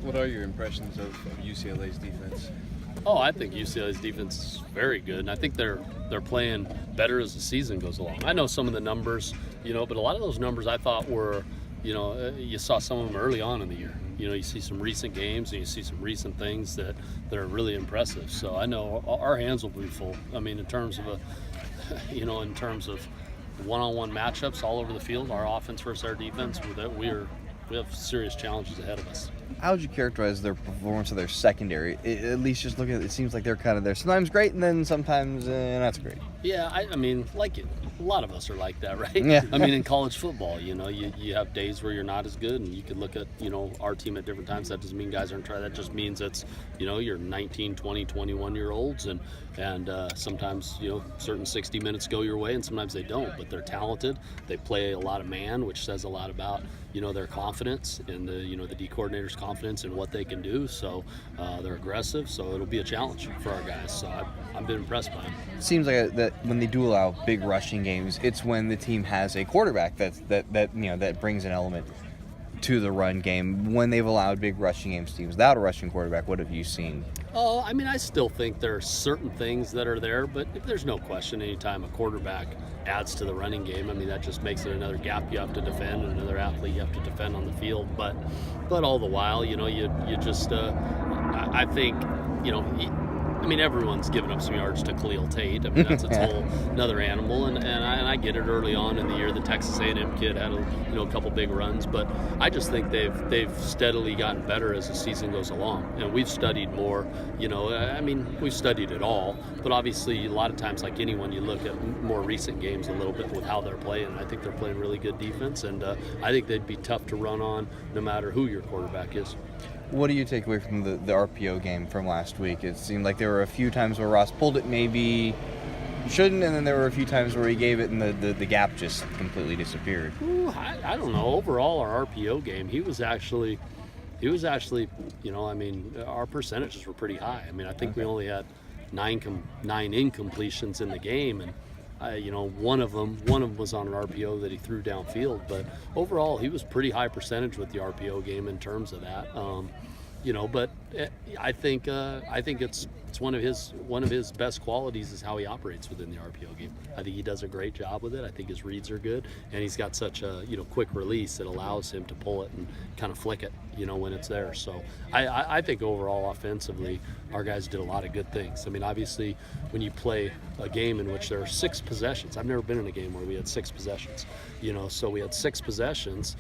What are your impressions of UCLA's defense? Oh, I think UCLA's defense is very good, and I think they're playing better as the season goes along. I know some of the numbers, but a lot of those numbers I thought were, you saw some of them early on in the year. You see some recent games and you see some recent things that are really impressive. So I know our hands will be full. I mean, in terms of in terms of one-on-one matchups all over the field, our offense versus our defense, we have serious challenges ahead of us. How would you characterize their performance of their secondary? At least just looking at it, seems like they're kind of there. Sometimes great, and then sometimes not so great. Yeah, I mean, a lot of us are like that, right? Yeah. I mean, in college football, you have days where you're not as good, and you could look at, our team at different times. That doesn't mean guys aren't trying. That just means it's, you're 19, 20, 21-year-olds, and sometimes, certain 60 minutes go your way, and sometimes they don't. But they're talented. They play a lot of man, which says a lot about, their confidence and the D coordinator's confidence in what they can do. So they're aggressive. So it'll be a challenge for our guys. So I've been impressed by them. It seems like that when they do allow big rushing games, it's when the team has a quarterback that brings an element to the run game. When they've allowed big rushing games teams without a rushing quarterback, what have you seen? Oh, I mean, I still think there are certain things that are there, but there's no question anytime a quarterback adds to the running game, I mean, that just makes it another gap you have to defend and another athlete you have to defend on the field. But all the while, you just, I think, everyone's given up some yards to Khalil Tate. I mean, that's its whole another animal, and I get it. Early on in the year, the Texas A&M kid had a couple big runs, but I just think they've steadily gotten better as the season goes along. And we've studied more. We've studied it all, but obviously a lot of times, like anyone, you look at more recent games a little bit with how they're playing. I think they're playing really good defense, and I think they'd be tough to run on no matter who your quarterback is. What do you take away from the RPO game from last week? It seemed like there were a few times where Ross pulled it, maybe shouldn't, and then there were a few times where he gave it and the gap just completely disappeared. I don't know. Overall, our RPO game, he was actually, our percentages were pretty high. I mean, I think we only had nine incompletions in the game, and one of them was on an RPO that he threw downfield. But overall, he was pretty high percentage with the RPO game in terms of that. But I think it's one of his best qualities is how he operates within the RPO game. I think he does a great job with it. I think his reads are good, and he's got such a quick release that allows him to pull it and kind of flick it, when it's there. So I think overall offensively, our guys did a lot of good things. I mean, obviously, when you play a game in which there are 6 possessions, I've never been in a game where we had 6 possessions. So we had 6 possessions.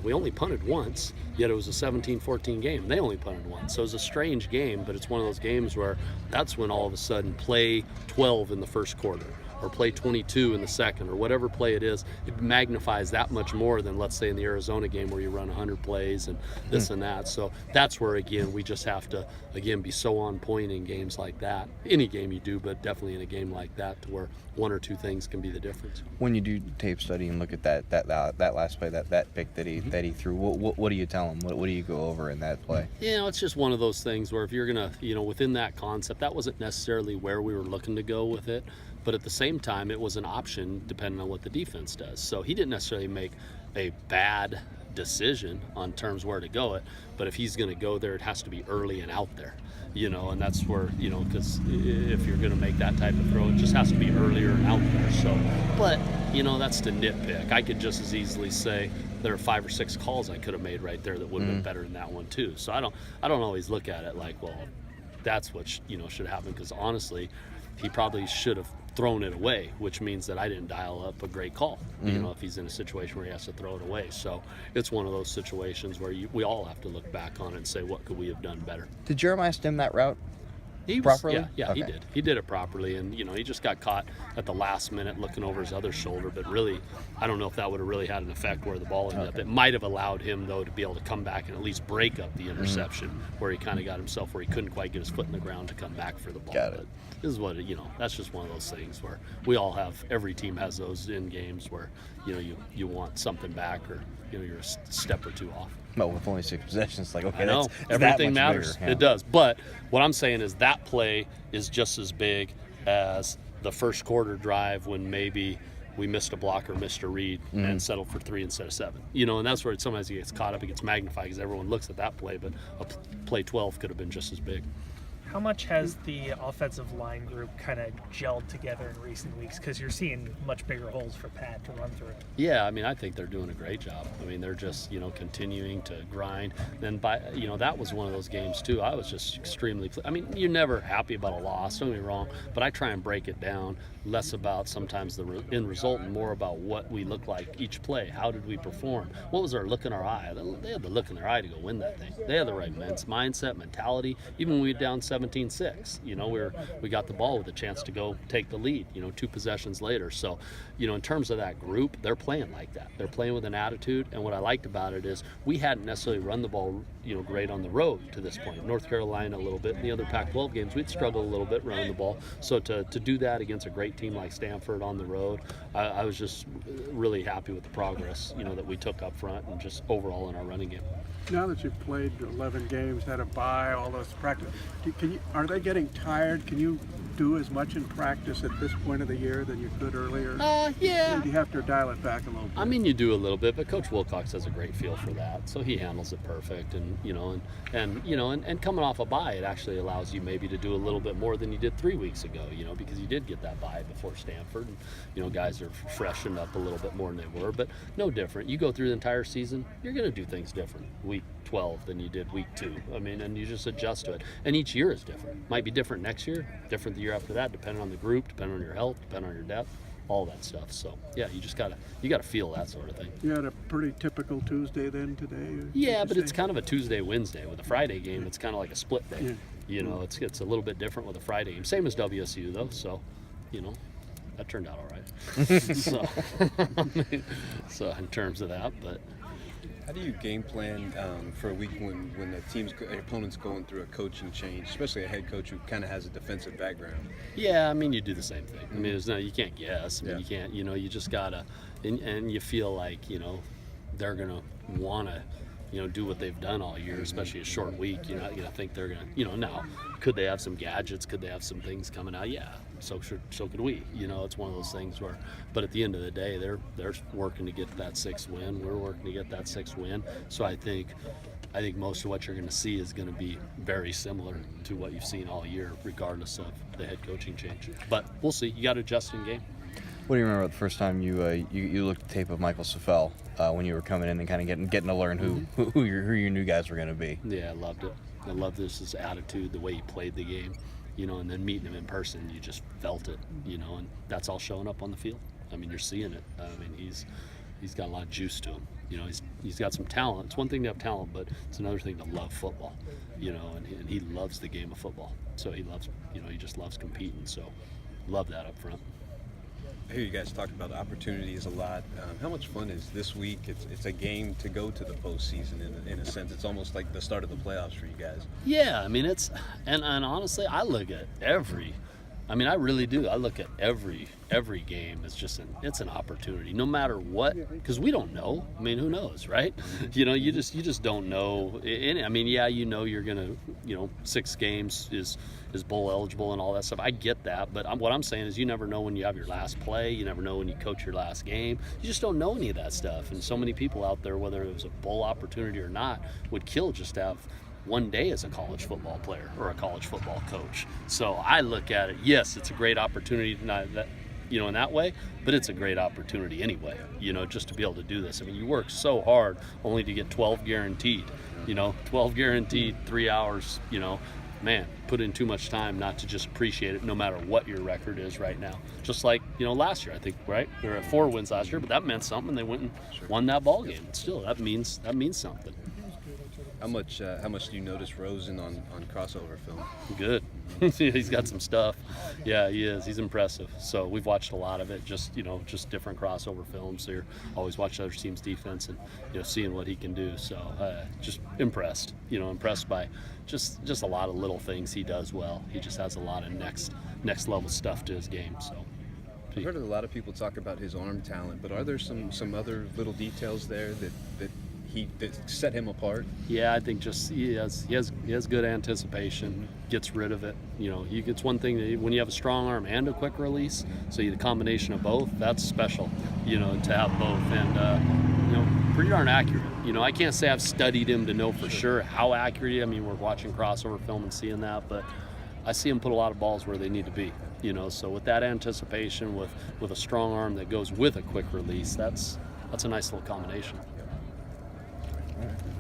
We only punted once, yet it was a 17-14 game. They only punted once. So it was a strange game, but it's one of those games where that's when all of a sudden play 12 in the first quarter or play 22 in the second or whatever play it is, it magnifies that much more than, let's say, in the Arizona game where you run 100 plays and this and that. So that's where, again, we just have to, be so on point in games like that. Any game you do, but definitely in a game like that to where 1 or 2 things can be the difference. When you do tape study and look at that last play, that pick that he threw, what do you tell him? What do you go over in that play? It's just one of those things where if you're going to, within that concept, that wasn't necessarily where we were looking to go with it. But at the same time, it was an option depending on what the defense does. So he didn't necessarily make a bad decision on terms where to go it. But if he's going to go there, it has to be early and out there, and that's where, because if you're going to make that type of throw, it just has to be earlier and out there. So, but, that's the nitpick. I could just as easily say there are 5 or 6 calls I could have made right there that would have been better than that one too. So I don't always look at it like, well, that's what, should happen, because honestly, he probably should have thrown it away, which means that I didn't dial up a great call, if he's in a situation where he has to throw it away. So it's one of those situations where we all have to look back on it and say, what could we have done better? Did Jeremiah stem that route properly? Yeah, okay. He did. He did it properly, and he just got caught at the last minute looking over his other shoulder. But really, I don't know if that would have really had an effect where the ball ended up. It might have allowed him though to be able to come back and at least break up the interception where he kind of got himself where he couldn't quite get his foot in the ground to come back for the ball. Got it. But this is what that's just one of those things where we all have. Every team has those in games where you want something back or you're a step or 2 off. Well, with only 6 possessions, like, okay, I know. Everything matters. Bigger, yeah. It does. But what I'm saying is that play is just as big as the first quarter drive when maybe we missed a block or missed a read and settled for 3 instead of 7. You know, and that's where it sometimes gets caught up, it gets magnified because everyone looks at that play, but a play 12 could have been just as big. How much has the offensive line group kind of gelled together in recent weeks? Because you're seeing much bigger holes for Pat to run through. Yeah, I mean, I think they're doing a great job. I mean, they're just, continuing to grind. Then, that was one of those games, too. I was just extremely I mean, you're never happy about a loss, don't get me wrong, but I try and break it down, less about sometimes the end result and more about what we look like each play. How did we perform? What was our look in our eye? They had the look in their eye to go win that thing. They had the right mindset, mentality. Even when we were down 17-6, we got the ball with a chance to go take the lead, 2 possessions later. So, in terms of that group, they're playing like that. They're playing with an attitude, and what I liked about it is we hadn't necessarily run the ball, great on the road to this point. North Carolina a little bit. In the other Pac-12 games, we'd struggle a little bit running the ball. So to do that against a great team like Stanford on the road, I was just really happy with the progress, that we took up front and just overall in our running game. Now that you've played 11 games, had a bye, all those practice, are they getting tired? Can you do as much in practice at this point of the year than you could earlier? Yeah. Or do you have to dial it back a little bit? I mean, you do a little bit, but Coach Wilcox has a great feel for that, so he handles it perfect. And and coming off a bye, it actually allows you maybe to do a little bit more than you did 3 weeks ago, because you did get that bye before Stanford, and guys are freshened up a little bit more than they were, but no different. You go through the entire season, you're going to do things different week 12 than you did week 2. I mean, and you just adjust to it. And each year is different. Might be different next year, different the year after that, depending on the group, depending on your health, depending on your depth, all that stuff. So yeah, you just gotta feel that sort of thing. You had a pretty typical Tuesday then today? Yeah, but it's kind of a Tuesday, Wednesday. With a Friday game, it's kind of like a split day. Yeah. It's a little bit different with a Friday game. Same as WSU though, so that turned out all right. so in terms of that, but. How do you game plan for a week when the opponent's going through a coaching change, especially a head coach who kind of has a defensive background? Yeah, I mean, you do the same thing. I mean, you can't guess. I mean, Yeah. you can't, you just gotta, and you feel like, they're gonna wanna, do what they've done all year, especially a short week. You're not gonna think they're gonna, now, could they have some gadgets? Could they have some things coming out? Yeah, so could we. It's one of those things where, but at the end of the day, they're working to get that 6th win. We're working to get that 6th win. So I think most of what you're going to see is going to be very similar to what you've seen all year, regardless of the head coaching change. But we'll see. You got to adjust in game. What do you remember the first time you looked at the tape of Michael Safel when you were coming in and kind of getting to learn who your new guys were going to be? Yeah, I loved it. I loved his attitude, the way he played the game, and then meeting him in person, you just felt it, and that's all showing up on the field. I mean, you're seeing it. I mean, he's got a lot of juice to him. He's got some talent. It's one thing to have talent, but it's another thing to love football, and he loves the game of football. So he loves, he just loves competing. So love that up front. I hear you guys talk about opportunities a lot. How much fun is this week? It's a game to go to the postseason in a sense. It's almost like the start of the playoffs for you guys. Yeah, I mean, and honestly, I look at I really do. I look at every game as just it's an opportunity, no matter what, because we don't know. I mean, who knows, right? You just don't know. And I mean, yeah, you're gonna, 6 games is bowl eligible and all that stuff. I get that, but what I'm saying is you never know when you have your last play. You never know when you coach your last game. You just don't know any of that stuff. And so many people out there, whether it was a bowl opportunity or not, would kill just to have one day as a college football player or a college football coach. So I look at it, yes, it's a great opportunity in that way, but it's a great opportunity anyway, just to be able to do this. I mean, you work so hard only to get 12 guaranteed, 12 guaranteed, 3 hours, man, put in too much time not to just appreciate it no matter what your record is right now. Just like, last year, I think, right? We were at 4 wins last year, but that meant something. They went and won that ball game. Still, that means something. How much do you notice Rosen on crossover film? Good. He's got some stuff. Yeah, he is. He's impressive. So we've watched a lot of it, just different crossover films. So you're always watching other teams' defense and, seeing what he can do. So just impressed, impressed by just a lot of little things he does well. He just has a lot of next level stuff to his game. So I've heard a lot of people talk about his arm talent, but are there some other little details there that that set him apart? Yeah, I think just he has good anticipation, gets rid of it. You know, it's one thing that when you have a strong arm and a quick release, so the combination of both, that's special. You know, to have both, and you know, pretty darn accurate. You know, I can't say I've studied him to know for sure how accurate he is. I mean, we're watching crossover film and seeing that, but I see him put a lot of balls where they need to be. You know, so with that anticipation, with a strong arm that goes with a quick release, that's a nice little combination.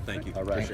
Thank you. All right.